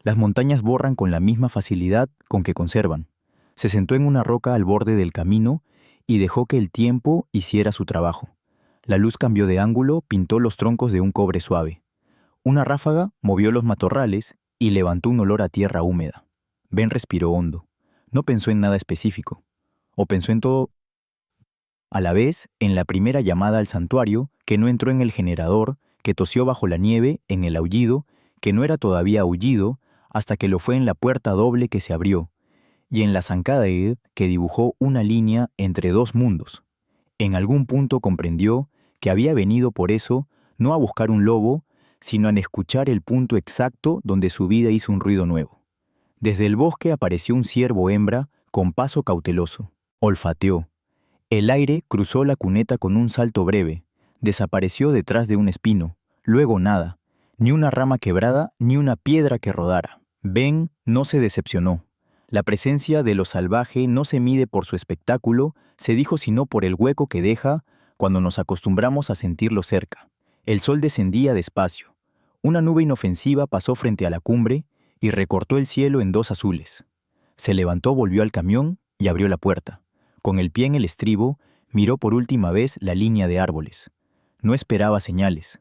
Speaker 1: Las montañas borran con la misma facilidad con que conservan. Se sentó en una roca al borde del camino y dejó que el tiempo hiciera su trabajo. La luz cambió de ángulo, pintó los troncos de un cobre suave. Una ráfaga movió los matorrales y levantó un olor a tierra húmeda. Ben respiró hondo. No pensó en nada específico. O pensó en todo a la vez en la primera llamada al santuario, que no entró en el generador, que tosió bajo la nieve, en el aullido, que no era todavía aullido, hasta que lo fue en la puerta doble que se abrió, y en la zancada que dibujó una línea entre dos mundos. En algún punto comprendió que había venido por eso no a buscar un lobo, sino a escuchar el punto exacto donde su vida hizo un ruido nuevo. Desde el bosque apareció un ciervo hembra con paso cauteloso. Olfateó. El aire cruzó la cuneta con un salto breve, desapareció detrás de un espino, luego nada, ni una rama quebrada ni una piedra que rodara. Ben no se decepcionó. La presencia de lo salvaje no se mide por su espectáculo, se dijo, sino por el hueco que deja cuando nos acostumbramos a sentirlo cerca. El sol descendía despacio. Una nube inofensiva pasó frente a la cumbre y recortó el cielo en dos azules. Se levantó, volvió al camión y abrió la puerta. Con el pie en el estribo, miró por última vez la línea de árboles. No esperaba señales.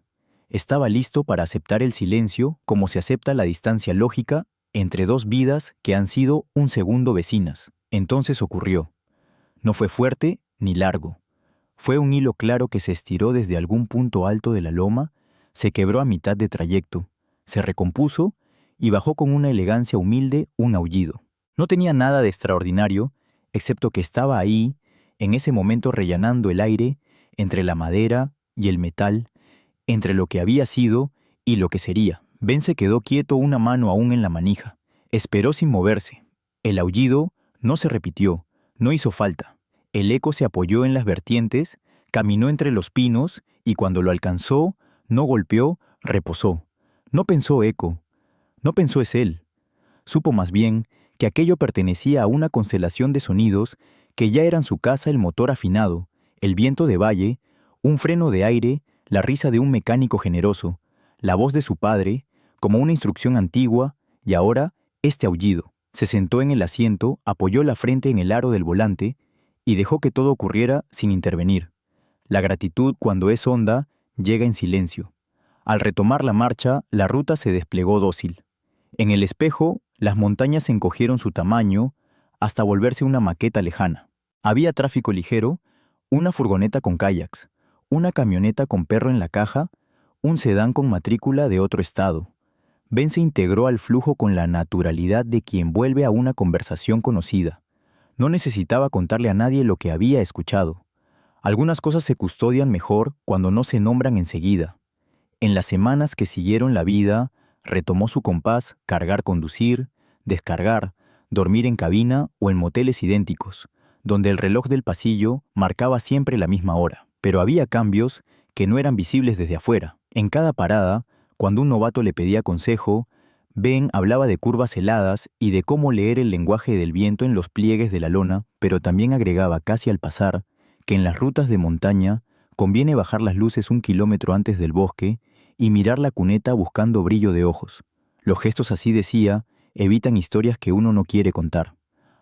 Speaker 1: Estaba listo para aceptar el silencio como se acepta la distancia lógica entre dos vidas que han sido un segundo vecinas. Entonces ocurrió. No fue fuerte ni largo. Fue un hilo claro que se estiró desde algún punto alto de la loma, se quebró a mitad de trayecto, se recompuso y bajó con una elegancia humilde un aullido. No tenía nada de extraordinario, excepto que estaba ahí, en ese momento rellenando el aire, entre la madera y el metal, entre lo que había sido y lo que sería. Ben se quedó quieto, una mano aún en la manija. Esperó sin moverse. El aullido no se repitió, no hizo falta. El eco se apoyó en las vertientes, caminó entre los pinos y cuando lo alcanzó, no golpeó, reposó. No pensó eco, no pensó es él. Supo más bien que aquello pertenecía a una constelación de sonidos que ya eran su casa, el motor afinado, el viento de valle, un freno de aire, la risa de un mecánico generoso, la voz de su padre, como una instrucción antigua, y ahora este aullido. Se sentó en el asiento, apoyó la frente en el aro del volante y dejó que todo ocurriera sin intervenir. La gratitud, cuando es honda, llega en silencio. Al retomar la marcha, la ruta se desplegó dócil. En el espejo, las montañas encogieron su tamaño hasta volverse una maqueta lejana. Había tráfico ligero, una furgoneta con kayaks, una camioneta con perro en la caja, un sedán con matrícula de otro estado. Ben se integró al flujo con la naturalidad de quien vuelve a una conversación conocida. No necesitaba contarle a nadie lo que había escuchado. Algunas cosas se custodian mejor cuando no se nombran enseguida. En las semanas que siguieron la vida, retomó su compás, cargar, conducir, descargar, dormir en cabina o en moteles idénticos, donde el reloj del pasillo marcaba siempre la misma hora. Pero había cambios que no eran visibles desde afuera. En cada parada, cuando un novato le pedía consejo, Ben hablaba de curvas heladas y de cómo leer el lenguaje del viento en los pliegues de la lona, pero también agregaba casi al pasar que en las rutas de montaña conviene bajar las luces 1 kilómetro antes del bosque y mirar la cuneta buscando brillo de ojos. Los gestos, así decía, evitan historias que uno no quiere contar.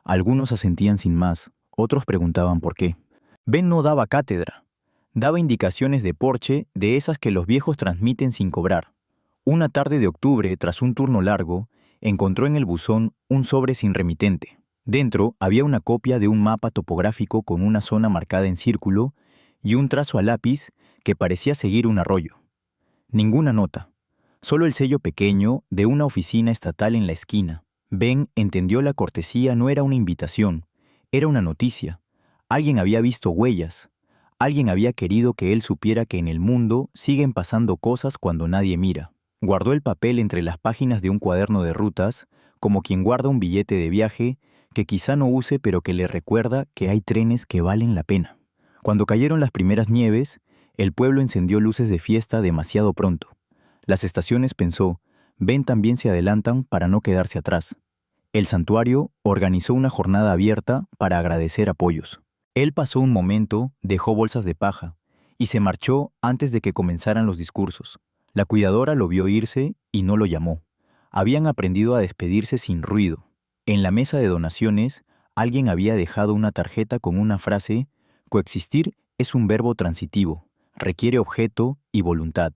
Speaker 1: Algunos asentían sin más, otros preguntaban por qué. Ben no daba cátedra. Daba indicaciones de porche, de esas que los viejos transmiten sin cobrar. Una tarde de octubre, tras un turno largo, encontró en el buzón un sobre sin remitente. Dentro había una copia de un mapa topográfico con una zona marcada en círculo y un trazo a lápiz que parecía seguir un arroyo. Ninguna nota, solo el sello pequeño de una oficina estatal en la esquina. Ben entendió la cortesía no era una invitación, era una noticia. Alguien había visto huellas, Alguien había querido que él supiera que en el mundo siguen pasando cosas cuando nadie mira. Guardó el papel entre las páginas de un cuaderno de rutas, como quien guarda un billete de viaje que quizá no use pero que le recuerda que hay trenes que valen la pena. Cuando cayeron las primeras nieves, el pueblo encendió luces de fiesta demasiado pronto. Las estaciones, pensó, ven también se adelantan para no quedarse atrás. El santuario organizó una jornada abierta para agradecer apoyos. Él pasó un momento, dejó bolsas de paja y se marchó antes de que comenzaran los discursos. La cuidadora lo vio irse y no lo llamó. Habían aprendido a despedirse sin ruido. En la mesa de donaciones, alguien había dejado una tarjeta con una frase: coexistir es un verbo transitivo, requiere objeto y voluntad.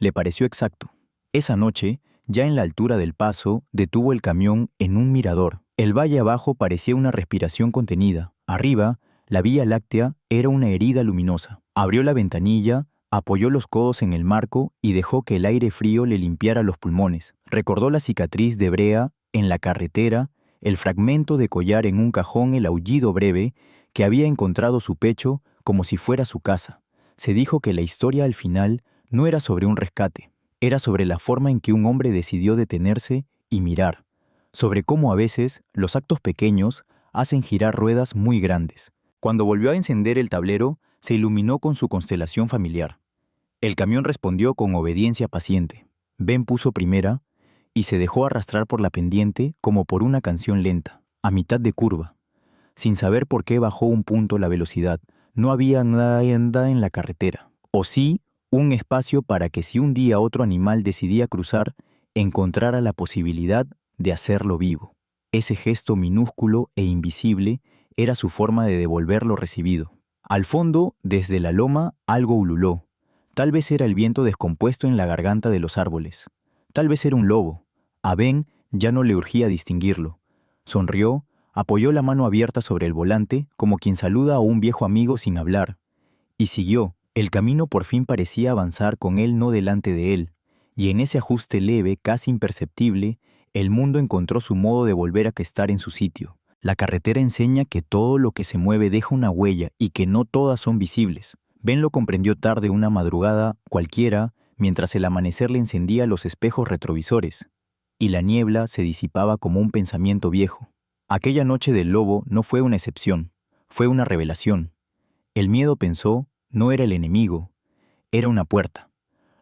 Speaker 1: Le pareció exacto. Esa noche, ya en la altura del paso, detuvo el camión en un mirador. El valle abajo parecía una respiración contenida. Arriba, la Vía Láctea era una herida luminosa. Abrió la ventanilla, apoyó los codos en el marco y dejó que el aire frío le limpiara los pulmones. Recordó la cicatriz de brea en la carretera, el fragmento de collar en un cajón, el aullido breve que había encontrado su pecho como si fuera su casa. Se dijo que la historia al final no era sobre un rescate, era sobre la forma en que un hombre decidió detenerse y mirar, sobre cómo a veces los actos pequeños hacen girar ruedas muy grandes. Cuando volvió a encender el tablero, se iluminó con su constelación familiar. El camión respondió con obediencia paciente. Ben puso primera y se dejó arrastrar por la pendiente como por una canción lenta, a mitad de curva. Sin saber por qué bajó un punto la velocidad, no había nada en la carretera. O sí, un espacio para que si un día otro animal decidía cruzar, encontrara la posibilidad de hacerlo vivo. Ese gesto minúsculo e invisible era su forma de devolver lo recibido. Al fondo, desde la loma, algo ululó. Tal vez era el viento descompuesto en la garganta de los árboles. Tal vez era un lobo. A Ben ya no le urgía distinguirlo. Sonrió, apoyó la mano abierta sobre el volante como quien saluda a un viejo amigo sin hablar. Y siguió. El camino por fin parecía avanzar con él, no delante de él. Y en ese ajuste leve, casi imperceptible, el mundo encontró su modo de volver a estar en su sitio. La carretera enseña que todo lo que se mueve deja una huella y que no todas son visibles. Ben lo comprendió tarde una madrugada cualquiera, mientras el amanecer le encendía los espejos retrovisores, y la niebla se disipaba como un pensamiento viejo. Aquella noche del lobo no fue una excepción, fue una revelación. El miedo, pensó, no era el enemigo, era una puerta.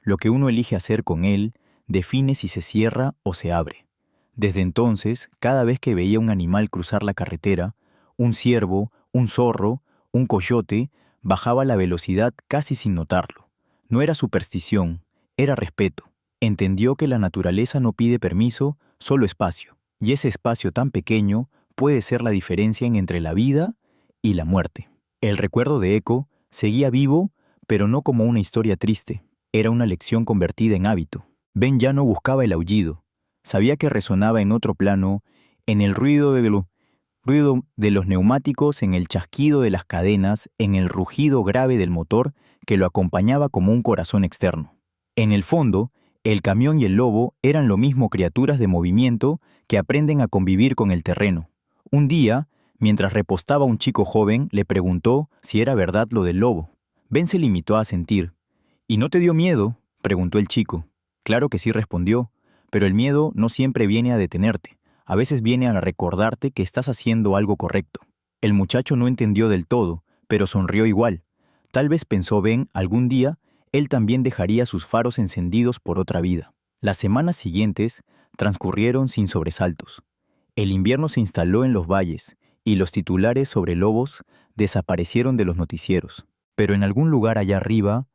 Speaker 1: Lo que uno elige hacer con él define si se cierra o se abre. Desde entonces, cada vez que veía un animal cruzar la carretera, un ciervo, un zorro, un coyote, bajaba la velocidad casi sin notarlo. No era superstición, era respeto. Entendió que la naturaleza no pide permiso, solo espacio. Y ese espacio tan pequeño puede ser la diferencia entre la vida y la muerte. El recuerdo de Echo seguía vivo, pero no como una historia triste. Era una lección convertida en hábito. Ben ya no buscaba el aullido. Sabía que resonaba en otro plano, en el ruido de los neumáticos, en el chasquido de las cadenas, en el rugido grave del motor que lo acompañaba como un corazón externo. En el fondo, el camión y el lobo eran lo mismo, criaturas de movimiento que aprenden a convivir con el terreno. Un día, mientras repostaba un chico joven, le preguntó si era verdad lo del lobo. Ben se limitó a asentir. ¿Y no te dio miedo?, preguntó el chico. Claro que sí, respondió, pero el miedo no siempre viene a detenerte. A veces viene a recordarte que estás haciendo algo correcto. El muchacho no entendió del todo, pero sonrió igual. Tal vez, pensó Ben, algún día él también dejaría sus faros encendidos por otra vida. Las semanas siguientes transcurrieron sin sobresaltos. El invierno se instaló en los valles y los titulares sobre lobos desaparecieron de los noticieros. Pero en algún lugar allá arriba,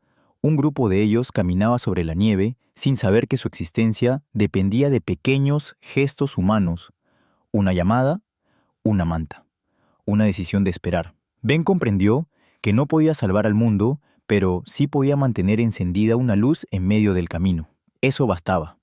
Speaker 1: un grupo de ellos caminaba sobre la nieve sin saber que su existencia dependía de pequeños gestos humanos. Una llamada, una manta, una decisión de esperar. Ben comprendió que no podía salvar al mundo, pero sí podía mantener encendida una luz en medio del camino. Eso bastaba.